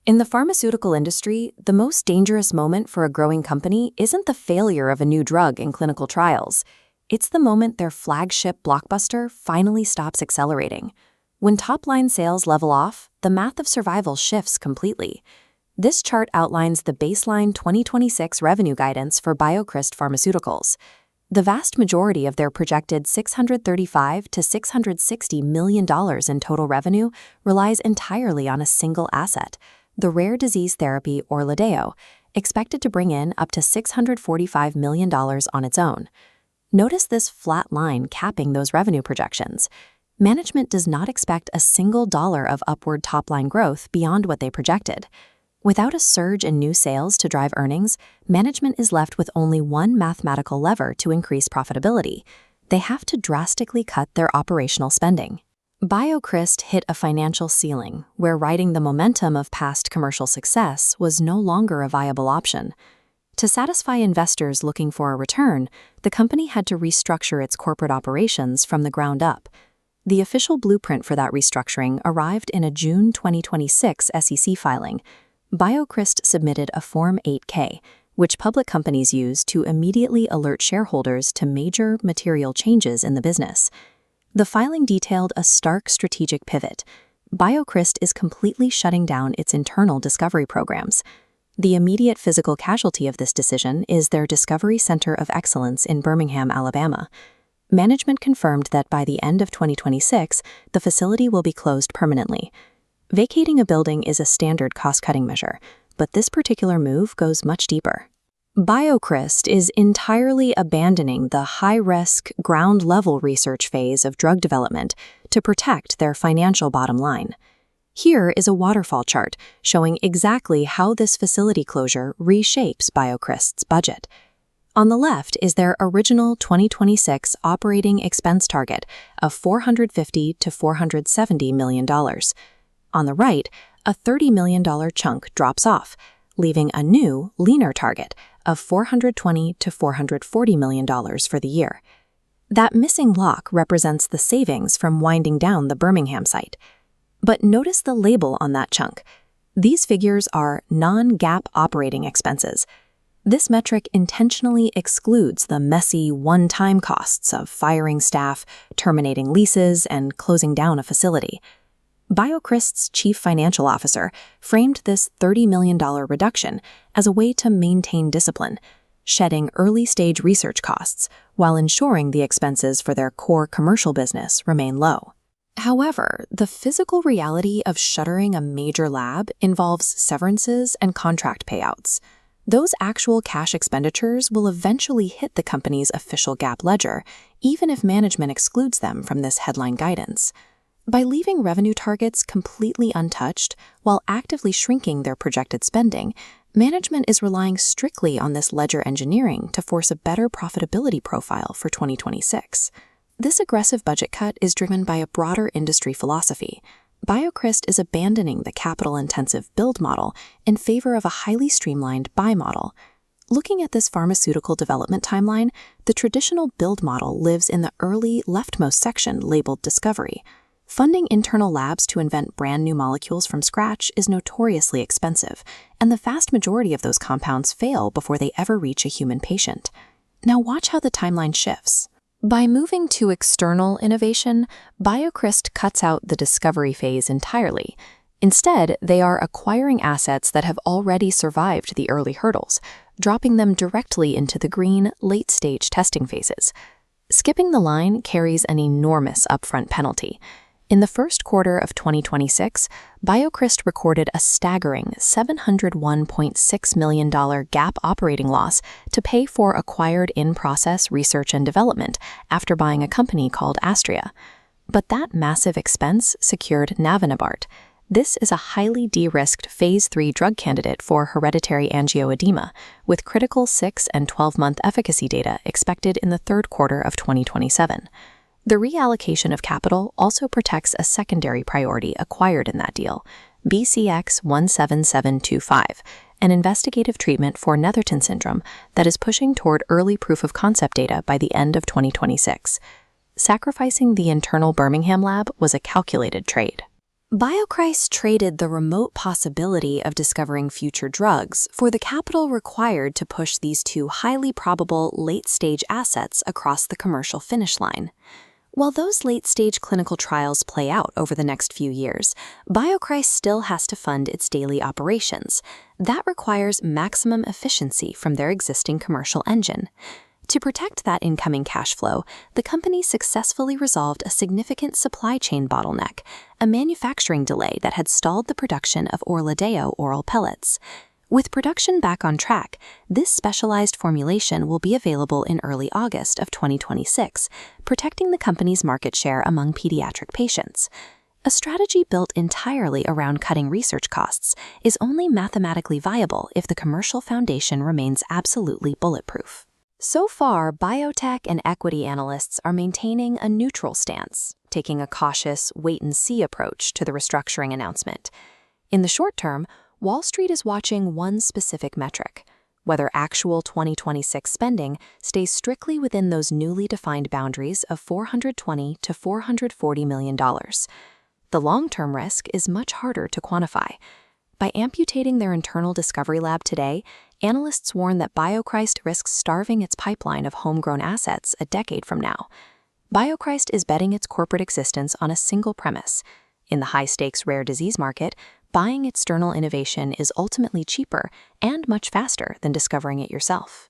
In the pharmaceutical industry, the most dangerous moment for a growing company isn't the failure of a new drug in clinical trials. It's the moment their flagship blockbuster finally stops accelerating. When top-line sales level off, the math of survival shifts completely. This chart outlines the baseline 2026 revenue guidance for BioCryst's Pharmaceuticals. The vast majority of their projected $635 to $660 million in total revenue relies entirely on a single asset, the rare disease therapy ORLADEYO, expected to bring in up to $645 million on its own. Notice this flat line capping those revenue projections. Management does not expect a single dollar of upward top-line growth beyond what they projected. Without a surge in new sales to drive earnings, management is left with only one mathematical lever to increase profitability. They have to drastically cut their operational spending. BioCryst hit a financial ceiling where riding the momentum of past commercial success was no longer a viable option. To satisfy investors looking for a return, the company had to restructure its corporate operations from the ground up. The official blueprint for that restructuring arrived in a June 2026 SEC filing. BioCryst submitted a Form 8K, which public companies use to immediately alert shareholders to major material changes in the business. The filing detailed a stark strategic pivot. BioCryst is completely shutting down its internal discovery programs. The immediate physical casualty of this decision is their Discovery Center of Excellence in Birmingham, Alabama. Management confirmed that by the end of 2026, the facility will be closed permanently. Vacating a building is a standard cost-cutting measure, but this particular move goes much deeper. BioCryst is entirely abandoning the high-risk, ground-level research phase of drug development to protect their financial bottom line. Here is a waterfall chart showing exactly how this facility closure reshapes BioCryst's budget. On the left is their original 2026 operating expense target of $450 to $470 million. On the right, a $30 million chunk drops off, leaving a new, leaner target of $420 to $440 million for the year. That missing lock represents the savings from winding down the Birmingham site. But notice the label on that chunk. These figures are non-GAAP operating expenses. This metric intentionally excludes the messy, one-time costs of firing staff, terminating leases, and closing down a facility. BioCryst's chief financial officer framed this $30 million reduction as a way to maintain discipline, shedding early-stage research costs while ensuring the expenses for their core commercial business remain low. However, the physical reality of shuttering a major lab involves severances and contract payouts. Those actual cash expenditures will eventually hit the company's official GAAP ledger, even if management excludes them from this headline guidance. By leaving revenue targets completely untouched while actively shrinking their projected spending, management is relying strictly on this ledger engineering to force a better profitability profile for 2026. This aggressive budget cut is driven by a broader industry philosophy. BioCryst is abandoning the capital-intensive build model in favor of a highly streamlined buy model. Looking at this pharmaceutical development timeline, the traditional build model lives in the early leftmost section labeled Discovery. Funding internal labs to invent brand new molecules from scratch is notoriously expensive, and the vast majority of those compounds fail before they ever reach a human patient. Now watch how the timeline shifts. By moving to external innovation, BioCryst cuts out the discovery phase entirely. Instead, they are acquiring assets that have already survived the early hurdles, dropping them directly into the green, late-stage testing phases. Skipping the line carries an enormous upfront penalty. In the first quarter of 2026, BioCryst recorded a staggering $701.6 million GAAP operating loss to pay for acquired in-process research and development after buying a company called Astria. But that massive expense secured navenibart. This is a highly de-risked Phase 3 drug candidate for hereditary angioedema, with critical 6- and 12-month efficacy data expected in the third quarter of 2027. The reallocation of capital also protects a secondary priority acquired in that deal, BCX 17725, an investigative treatment for Netherton syndrome that is pushing toward early proof-of-concept data by the end of 2026. Sacrificing the internal Birmingham lab was a calculated trade. BioCryst's traded the remote possibility of discovering future drugs for the capital required to push these two highly probable late-stage assets across the commercial finish line. While those late-stage clinical trials play out over the next few years, BioCryst still has to fund its daily operations. That requires maximum efficiency from their existing commercial engine. To protect that incoming cash flow, the company successfully resolved a significant supply chain bottleneck, a manufacturing delay that had stalled the production of Orladeyo oral pellets. With production back on track, this specialized formulation will be available in early August of 2026, protecting the company's market share among pediatric patients. A strategy built entirely around cutting research costs is only mathematically viable if the commercial foundation remains absolutely bulletproof. So far, biotech and equity analysts are maintaining a neutral stance, taking a cautious, wait-and-see approach to the restructuring announcement. In the short term, Wall Street is watching one specific metric: whether actual 2026 spending stays strictly within those newly defined boundaries of $420 to $440 million. The long-term risk is much harder to quantify. By amputating their internal discovery lab today, analysts warn that BioCryst risks starving its pipeline of homegrown assets a decade from now. BioCryst is betting its corporate existence on a single premise. In the high-stakes rare disease market, buying external innovation is ultimately cheaper and much faster than discovering it yourself.